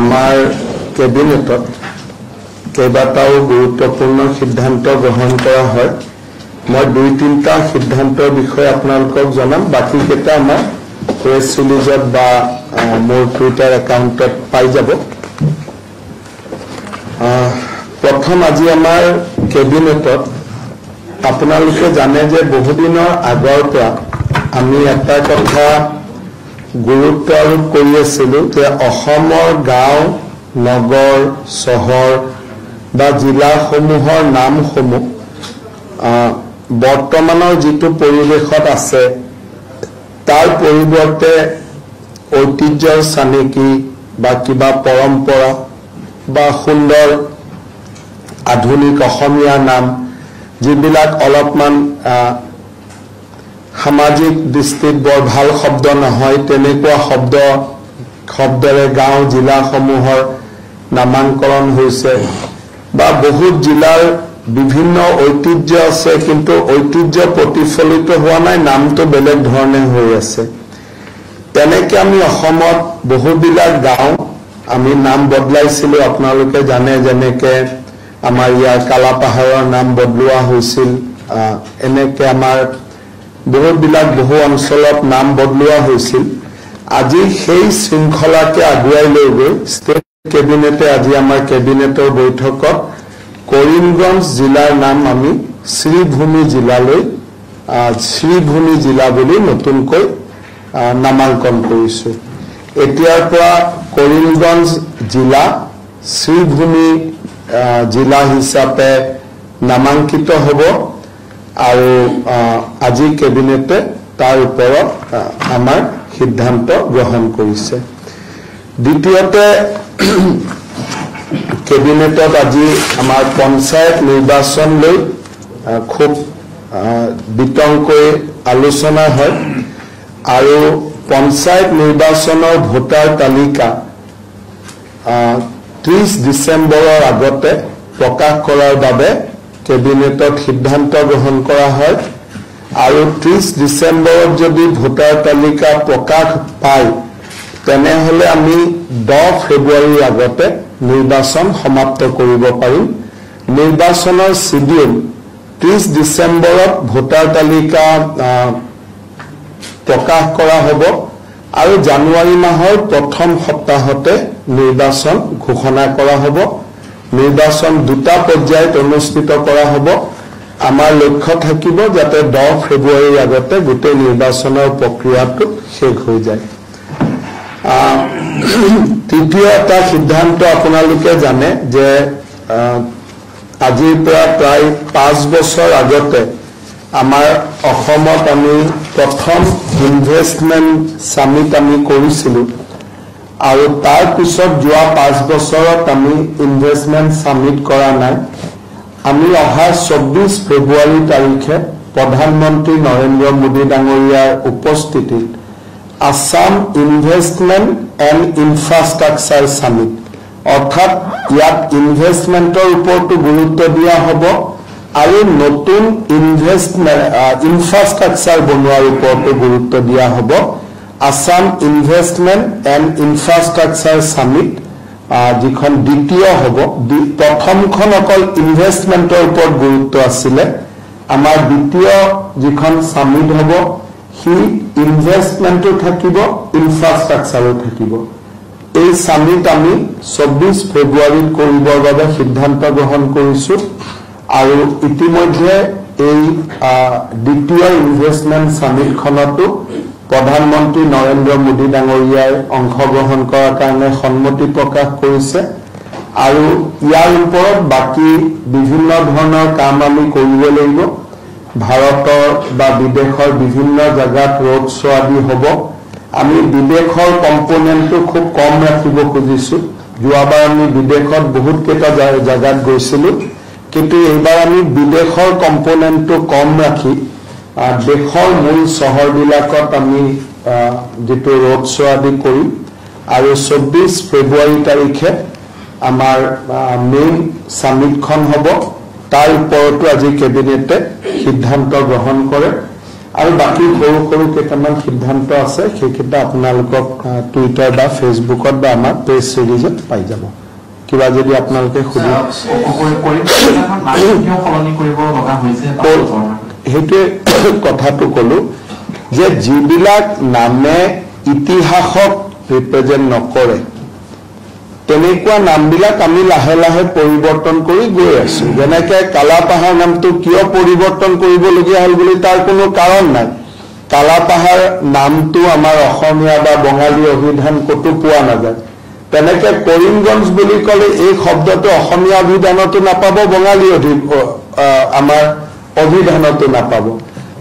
আমাৰ কেবিনেটত কেইবাটাও গুৰুত্বপূৰ্ণ সিদ্ধান্ত গ্ৰহণ কৰা হয়। মই 2-3টা সিদ্ধান্তৰ বিষয়ে আপোনালোকক জনাম, বাকি কেইটা আমাৰ প্ৰেছ ৰিলিজত বা মোৰ টুইটাৰ একাউণ্টত পাই যাব। প্ৰথম আজি আমাৰ কেবিনেটত আপোনালোকে জানে যে বহুদিনৰ আগৰ পৰা আমি এটা কথা গুৰুত্ব আৰোপ কৰি আছিলোঁ যে অসমৰ গাঁও, নগৰ, চহৰ বা জিলাসমূহৰ নামসমূহ বৰ্তমানৰ যিটো পৰিৱেশত আছে তাৰ পৰিৱৰ্তে ঐতিহ্যৰ চানেকি বা কিবা পৰম্পৰা বা সুন্দৰ আধুনিক অসমীয়া নাম যিবিলাক অলপমান সামাজিক দৃষ্টিত বৰ ভাল শব্দ নহয় তেনেকুৱা শব্দৰে গাঁও জিলাসমূহৰ নামাকৰণ হৈছে বা বহুত জিলাৰ বিভিন্ন ঐতিহ্য আছে কিন্তু ঐতিহ্য প্ৰতিফলিত হোৱা নাই, নামটো বেলেগ ধৰণে হৈ আছে। তেনেকে আমি অসমত বহুবিলাক গাঁও আমি নাম বদলাইছিলোঁ, আপোনালোকে জানে, যেনেকে আমাৰ ইয়াৰ কালাপাহাৰৰ নাম বদলোৱা হৈছিল, এনেকে আমাৰ বহুবিলাক বহু অঞ্চলত নাম বদলোৱা হৈছিল। আজি সেই শৃংখলাকে আগুৱাই লৈ গৈ ষ্টেট কেবিনেটে আজি আমাৰ কেবিনেটৰ বৈঠকত কৰিমগঞ্জ জিলাৰ নাম আমি শ্ৰীভূমি জিলালৈ শ্ৰীভূমি জিলা বুলি নতুনকৈ নামাঙ্কন কৰিছোঁ। এতিয়াৰ পৰা কৰিমগঞ্জ জিলা শ্ৰীভূমি জিলা হিচাপে নামাঙ্কিত হ'ব আৰু আজি কেবিনেটে তাৰ ওপৰত আমাৰ সিদ্ধান্ত গ্ৰহণ কৰিছে। দ্বিতীয়তে কেবিনেটত আজি আমাৰ পঞ্চায়ত নিৰ্বাচন লৈ খুব বিতংকৈ আলোচনা হয় আৰু পঞ্চায়ত নিৰ্বাচনৰ ভোটাৰ তালিকা 30 ডিচেম্বৰৰ আগতে প্ৰকাশ কৰাৰ বাবে কেবিনেটত সিদ্ধান্ত গ্ৰহণ কৰা হয় আৰু 30 ডিচেম্বৰত যদি ভোটাৰ তালিকা প্ৰকাশ পায় তেনেহলে আমি 10 ফেব্ৰুৱাৰীৰ আগতে নিৰ্বাচন সমাপ্ত কৰিব পাৰিম। নিৰ্বাচনৰ শিডিউল 30 ডিচেম্বৰত ভোটাৰ তালিকা প্ৰকাশ কৰা হ'ব আৰু জানুৱাৰী মাহৰ প্ৰথম সপ্তাহতে নিৰ্বাচন ঘোষণা কৰা হ'ব। নিৰ্বাচন 2টা পৰ্যায়ত অনুষ্ঠিত কৰা হ'ব। আমাৰ লক্ষ্য থাকিব যাতে 10 ফেব্ৰুৱাৰীৰ আগতে গোটেই নিৰ্বাচনৰ প্ৰক্ৰিয়াটো শেষ হৈ যায়। তৃতীয় এটা সিদ্ধান্ত আপোনালোকে জানে যে আজিৰ পৰা প্ৰায় 5 বছৰ আগতে আমাৰ অসমত আমি প্ৰথম ইনভেষ্টমেণ্ট সামিট আমি কৰিছিলোঁ আৰু তাৰ পিছত যোৱা 5 বছৰত আমি ইনভেষ্টমেণ্ট সামিট কৰা নাই। আমি অহা 24 ফেব্ৰুৱাৰী তাৰিখে প্ৰধানমন্ত্ৰী নৰেন্দ্ৰ মোদী ডাঙৰীয়াৰ উপস্থিতিত Assam investment and infrastructure summit, অৰ্থাৎ ইয়াত ইনভেষ্টমেণ্টৰ ওপৰতো গুৰুত্ব দিয়া হ'ব আৰু নতুন ইনফ্ৰাষ্ট্ৰাকচাৰ বনোৱাৰ ওপৰতো গুৰুত্ব দিয়া হ'ব। Assam investment and infrastructure summit যিখন দ্বিতীয় হ'ব, প্ৰথমখন অকল ইনভেষ্টমেণ্টৰ ওপৰত গুৰুত্ব আছিলে, আমাৰ দ্বিতীয় যিখন সামিট হ'ব সি ইনভেষ্টমেণ্টো থাকিব, ইনফ্ৰাষ্ট্ৰাকচাৰো থাকিব। এই সামিট আমি 24 ফেব্ৰুৱাৰীত কৰিবৰ বাবে সিদ্ধান্ত গ্ৰহণ কৰিছোঁ আৰু ইতিমধ্যে এই দ্বিতীয় ইনভেষ্টমেণ্ট সামিটখনতো প্ৰধানমন্ত্ৰী নৰেন্দ্ৰ মোদী ডাঙৰীয়াই অংশগ্ৰহণ কৰাৰ কাৰণে সন্মতি প্ৰকাশ কৰিছে আৰু ইয়াৰ ওপৰত বাকী বিভিন্ন ধৰণৰ কাম আমি কৰিব লাগিব। ভাৰতৰ বা বিদেশৰ বিভিন্ন জাগাত ৰোড শ্ব' আদি হ'ব। আমি বিদেশৰ কম্পোনেণ্টটো খুব কম ৰাখিব খুজিছোঁ। যোৱাবাৰ আমি বিদেশত বহুত কেইটা জাগাত গৈছিলোঁ কিন্তু এইবাৰ আমি বিদেশৰ কম্পোনেণ্টটো কম ৰাখি দেশৰ মূল চহৰবিলাকত আমি যেটো ৰোড শ্ব' আদি কৰিম আৰু 24 ফেব্ৰুৱাৰী তাৰিখে আমাৰ মেইন সামিটখন হ'ব। তাৰ ওপৰতো আজি কেবিনেটে সিদ্ধান্ত গ্ৰহণ কৰে আৰু বাকি সৰু সৰু কেইটামান সিদ্ধান্ত আছে সেইকেইটা আপোনালোকক টুইটাৰ বা ফেচবুকত বা আমাৰ পেজ সিৰিজত পাই যাব কিবা যদি আপোনালোকে খুদি হেতুৱে কথাটো কলো যে যিবিলাক নামে ইতিহাসক ৰিপ্ৰেজেন্ট নকৰে তেনেকুৱা নামবিলাক আমি লাহে লাহে পৰিৱৰ্তন কৰি গৈ আছো যেনেকৈ কালাপাহাৰ নামটো কিয় পৰিৱৰ্তন কৰিবলগীয়া হ'ল বুলি তাৰ কোনো কাৰণ নাই কালাপাহাৰ নামটো আমাৰ অসমীয়া বা বঙালী অভিধান কতো পোৱা নাযায় তেনেকে কৰিমগঞ্জ বুলি ক'লে এই শব্দটো অসমীয়া অভিধানতো নাপাব বঙালী আমাৰ অভিধানতো নাপাব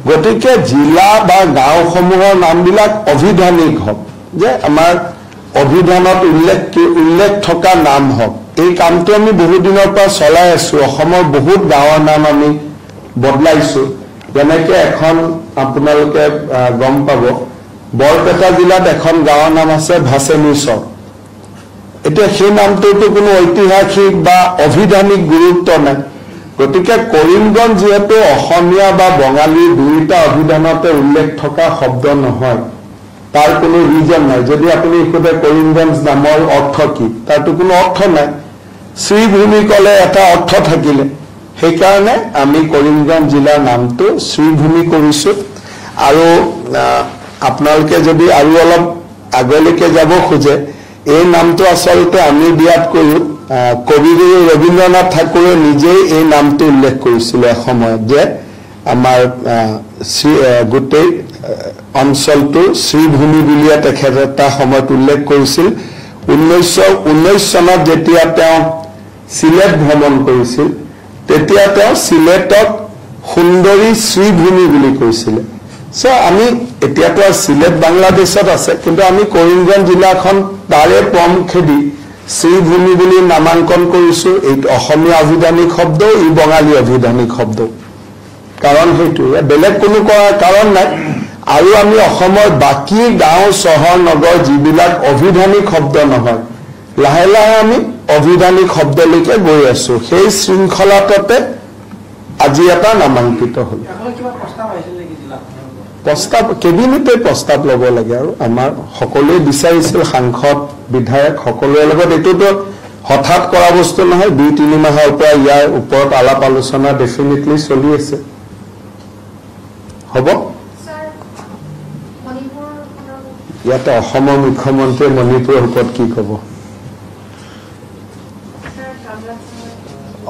গতিকে জিলা বা গাঁওসমূহৰ নামবিলাক অভিধানিক হ'ব যে আমাৰ অভিধানত উল্লেখ থকা নাম হওক এই কামটো আমি বহু দিনৰ পৰা চলাই আছো অসমৰ বহুত গাঁৱৰ নাম আমি বদলাইছো যেনেকৈ এখন আপোনালোকে গম পাব বৰপেটা জিলাত এখন গাঁৱৰ নাম আছে ভাছেনিচৰ এতিয়া সেই নামটোতো কোনো ঐতিহাসিক বা অভিধানিক গুৰুত্ব নাই গতিকে কৰিমগঞ্জ যেহেতু অসমীয়া বা বঙালী দুইটা অভিধানতে উল্লেখ থকা শব্দ নহয় তাৰ কোনো ৰিজন নাই যদি আপুনি ইকুতে কৰিমগঞ্জ নামৰ অৰ্থ কি তাৰতো কোনো অৰ্থ নাই শ্ৰীভূমি ক'লে এটা অৰ্থ থাকিলে সেইকাৰণে আমি কৰিমগঞ্জ জিলাৰ নামটো শ্ৰীভূমি কৰিছো আৰু আপোনালোকে যদি আৰু অলপ আগলৈকে যাব খোজে এই নামটো আচলতে আমি দিয়াতকৈ কবিগুৰু ৰবীন্দ্ৰনাথ ঠাকুৰে নিজেই এই নামটো উল্লেখ কৰিছিল এসময়ত যে আমাৰ গোটেই অঞ্চলটো শ্ৰীভূমি বুলিয়ে তেখেতে এটা সময়ত উল্লেখ কৰিছিল 1919 চনত যেতিয়া তেওঁ সিলেট ভ্ৰমণ কৰিছিল তেতিয়া তেওঁ সিলেটক সুন্দৰী শ্ৰীভূমি বুলি কৈছিল আমি এতিয়াতো সিলেট বাংলাদেশত আছে কিন্তু আমি কৰিমগঞ্জ জিলাখন তাৰে পমখেদি শ্ৰীভূমি বুলি নামাঙ্কন কৰিছো এই অসমীয়া অভিধানিক শব্দ ই বঙালী অভিধানিক শব্দ কাৰণ হেতু বেলেগ কোনো কাৰণ নাই আৰু আমি অসমৰ বাকি গাঁও চহৰ নগৰ যিবিলাক অভিধানিক শব্দ নহয় লাহে লাহে আমি অভিধানিক শব্দলৈকে গৈ আছো সেই শৃংখলাতে আজি এটা নামাঙ্কিত হ'ল প্ৰস্তাৱ কেবিনেটে প্ৰস্তাৱ ল'ব লাগে আৰু আমাৰ সকলোৱে বিচাৰিছিল সাংসদ বিধায়ক সকলোৰে লগত এইটোতো হঠাৎ কৰা বস্তু নহয় 2-3 মাহৰ পৰা ইয়াৰ ওপৰত আলাপ আলোচনা ডেফিনেটলি চলি আছে হ'ব ইয়াতে অসমৰ মুখ্যমন্ত্ৰীয়ে মণিপুৰৰ ওপৰত কি ক'ব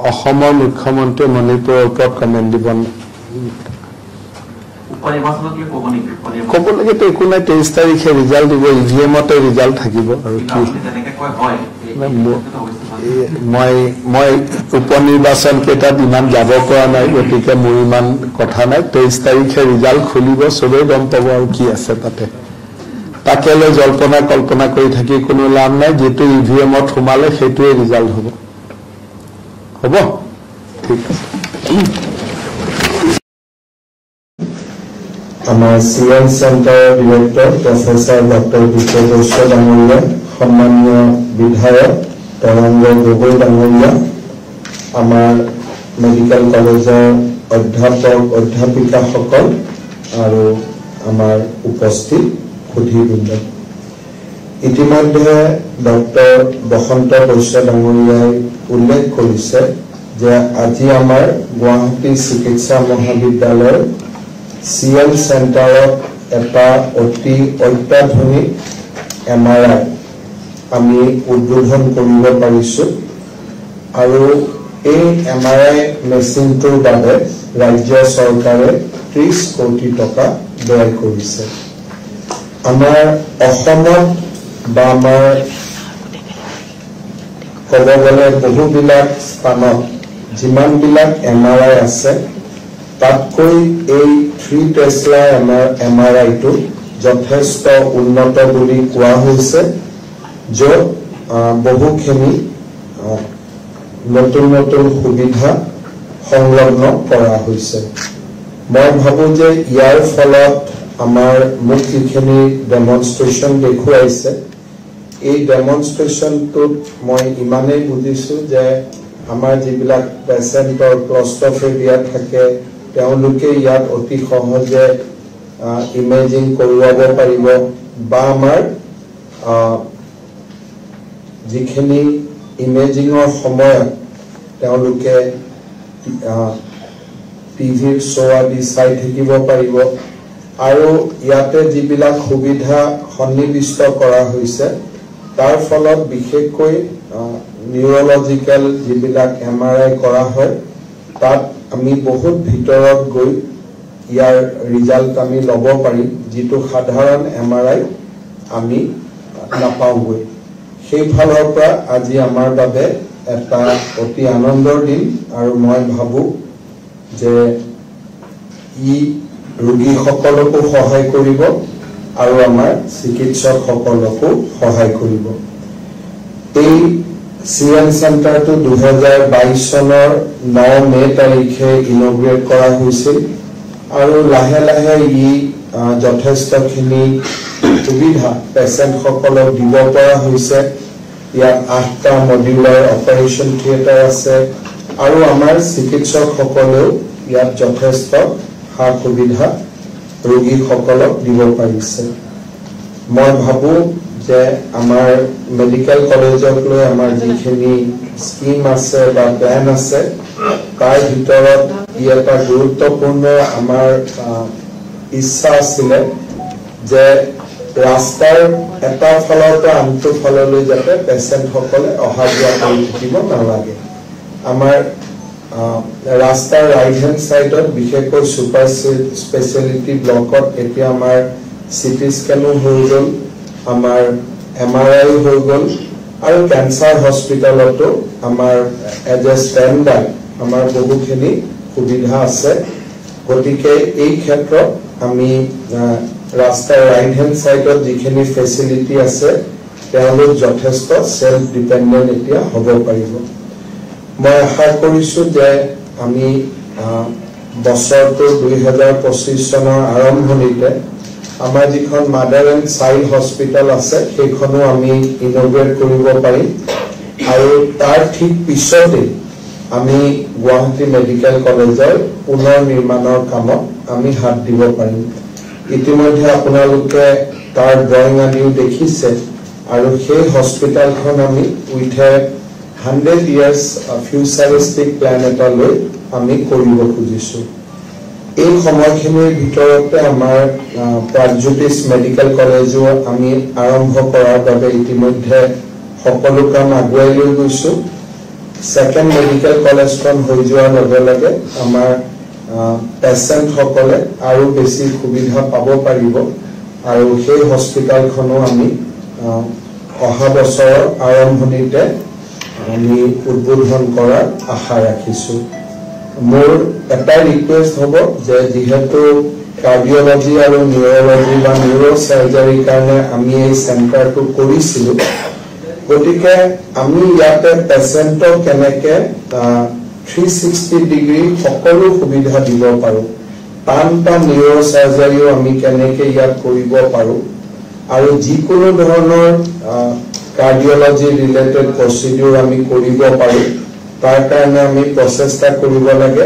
অসমৰ মুখ্যমন্ত্ৰীয়ে মণিপুৰৰ ওপৰত কমেণ্ট দিব ক'ব লাগে তো একো নাই 23 তাৰিখে ৰিজাল্ট দিব ইভিএমতে ৰিজাল্ট থাকিব আৰু কি মই উপনিৰ্বাচন কেইটাত ইমান যাব পৰা নাই গতিকে মোৰ ইমান কথা নাই 23 তাৰিখে ৰিজাল্ট খুলিব চবেই গম পাব আৰু কি আছে তাতে তাকে লৈ জল্পনা কল্পনা কৰি থাকি কোনো লাভ নাই যেটো ইভিএমত সোমালে সেইটোৱে ৰিজাল্ট হ'ব ঠিক আছে আমাৰ CN centre director professor doctor Bijoy Baishya ডাঙৰীয়া সম্মানীয় বিধায়ক তৰংগ গগৈ ডাঙৰীয়া আমাৰ মেডিকেল কলেজৰ অধ্যাপক অধ্যাপিকাসকল আৰু আমাৰ উপস্থিত সুধীবৃন্দ ইতিমধ্যে ডক্টৰ বসন্ত বৈশ্য ডাঙৰীয়াই উল্লেখ কৰিছে যে আজি আমাৰ গুৱাহাটী চিকিৎসা মহাবিদ্যালয়ৰ সিএন সেন্টাৰত এটা অতি অত্যাধুনিক এমআৰআই আমি উদ্বোধন কৰিব পাৰিছো আৰু এই এমআৰআই মেচিনটোৰ বাবে ৰাজ্য চৰকাৰে 30 কোটি টকা ব্যয় কৰিছে আমাৰ অসমত বা আমাৰ ক'ব গ'লে বহুবিলাক স্থানত যিমানবিলাক এমআৰআই আছে তাতকৈ এই 3 টেসলা এমআৰআইটো যথেষ্ট উন্নত বুলি কোৱা হৈছে য'ত বহুখিনি নতুন নতুন সুবিধা সংলগ্ন কৰা হৈছে মই ভাবো যে ইয়াৰ ফলত আমাৰ মোক যিখিনি ডেমনষ্ট্ৰেশ্যন দেখুৱাইছে এই ডেমনষ্ট্ৰেশ্যনটোত মই ইমানেই বুজিছো যে আমাৰ যিবিলাক পেচেণ্টৰ ক্লষ্ট্ৰফেবিয়া থাকে তেওঁলোকে ইয়াত অতি সহজে ইমেজিং কৰোৱাব পাৰিব বা আমাৰ যিখিনি ইমেজিঙৰ সময়ত তেওঁলোকে টিভিৰ শ্ব' আদি চাই থাকিব পাৰিব আৰু ইয়াতে যিবিলাক সুবিধা সন্নিৱিষ্ট কৰা হৈছে তাৰ ফলত বিশেষকৈ নিউৰলজিকেল যিবিলাক MRI কৰা হয় তাত আমি বহুত ভিতৰত গৈ ইয়াৰ ৰিজাল্ট আমি ল'ব পাৰিম যিটো সাধাৰণ MRI আমি নাপাওঁগৈ সেই ফালৰ পৰা আজি আমাৰ বাবে এটা অতি আনন্দৰ দিন আৰু মই ভাবো যে ই ৰোগীসকলকো সহায় কৰিব আৰু আমাৰ চিকিৎসকসকলকো সহায় কৰিব এই CN চেণ্টাৰটো 2022 চনৰ 9 মে তাৰিখে ইনগ্ৰেট কৰা হৈছিল আৰু লাহে লাহে ই যথেষ্টখিনি সুবিধা পেচেণ্টসকলক দিব পৰা হৈছে ইয়াত 8টা মডুলাৰ অপাৰেশ্যন থিয়েটাৰ আছে আৰু আমাৰ চিকিৎসকসকলেও ইয়াত যথেষ্ট সা সুবিধা ৰোগীসকলক দিব পাৰিছে মই ভাবো যে আমাৰ মেডিকেল কলেজক লৈ আমাৰ যিখিনি স্কিম আছে বা প্ল্যান আছে তাৰ ভিতৰত ই এটা গুৰুত্বপূৰ্ণ আমাৰ ইচ্ছা আছিল যে ৰাস্তাৰ এটা ফালৰ পৰা আনটো ফাললৈ যাতে পেচেণ্টসকলে অহা যোৱা কৰি থাকিব নালাগে আমাৰ ৰাস্তাৰ ৰাইট হেণ্ড সাইডত বিশেষকৈ সুপাৰ স্পেশালিটি ব্লকত এতিয়া আমাৰ সিটি স্ক্যানো হৈ গ'ল আমাৰ MRI হৈ গ'ল আৰু ক্যান্সাৰ হস্পিটালতো আমাৰ এজ এ ষ্টেণ্ডাৰ্ড আমাৰ বহুখিনি সুবিধা আছে গতিকে এই ক্ষেত্ৰত আমি ৰাস্তাৰ ৰাইট হেণ্ড সাইডত যিখিনি ফেচিলিটি আছে তেওঁলোক যথেষ্ট সেলফ ডিপেন্ডেন্ট এতিয়া হ'ব পাৰিব মই আশা কৰিছো যে আমি বছৰটো 2025 চনৰ আৰম্ভণিতে আমাৰ যিখন মাদাৰ এণ্ড চাইল্ড হস্পিটাল আছে সেইখনো আমি ইনগ্ৰেট কৰিব পাৰিম আৰু তাৰ ঠিক পিছতে আমি গুৱাহাটী মেডিকেল কলেজৰ পুনৰ নিৰ্মাণৰ কামত আমি হাত দিব পাৰিম ইতিমধ্যে আপোনালোকে তাৰ ড্ৰয়িং আদিও দেখিছে আৰু সেই হস্পিটালখন আমি উইথ 100 years ফিউচাৰিষ্টিক প্ল্যান এটা লৈ আমি কৰিব খুজিছো এই সময়খিনিৰ ভিতৰতে আমাৰ প্ৰাগজ্যোতিষ মেডিকেল কলেজো আমি আৰম্ভ কৰাৰ বাবে ইতিমধ্যে সকলো কাম আগুৱাই লৈ গৈছো সেকেন্ড মেডিকেল কলেজখন হৈ যোৱাৰ লগে লগে আমাৰ পেচেণ্ট সকলে আৰু বেছি সুবিধা পাব পাৰিব আৰু সেই হস্পিটালখনো আমি অহা বছৰৰ আৰম্ভণিতে আমি উদ্বোধন কৰাৰ আশা ৰাখিছো মোৰ এটা ৰিকুৱেষ্ট হ'ব যে যেহেতু কাৰ্ডিঅলজি আৰু নিউৰলজি বা নিউৰো সাৰ্জাৰী কাৰণে আমি এই চেণ্টাৰটো কৰিছিলো গতিকে আমি ইয়াতে পেচেণ্টক কেনেকে 360 ডিগ্ৰী সকলো সুবিধা দিব পাৰো টানটা নিউৰো সাৰ্জাৰীও আমি কেনেকে ইয়াত কৰিব পাৰো আৰু যিকোনো ধৰণৰ কাৰ্ডিঅলজি ৰিলেটেড প্ৰচিডিউৰ আমি কৰিব পাৰো তাৰ কাৰণে আমি প্ৰচেষ্টা কৰিব লাগে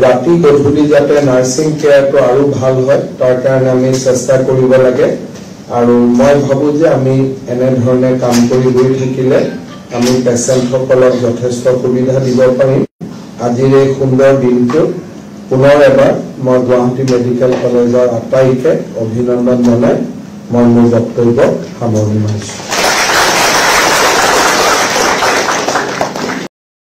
ৰাতি গধূলি যাতে নাৰ্সিং কেয়াৰটো আৰু ভাল হয় তাৰ কাৰণে আমি চেষ্টা কৰিব লাগে আৰু মই ভাবো যে আমি এনে ধৰণে কাম কৰি গৈ থাকিলে আমি পেচেণ্টসকলক যথেষ্ট সুবিধা দিব পাৰিম আজিৰ এই সুন্দৰ দিনটো পুনৰ এবাৰ মই গুৱাহাটী মেডিকেল কলেজৰ আটাইকে অভিনন্দন জনাই মই মোৰ বক্তব্য সামৰণি মাৰিছো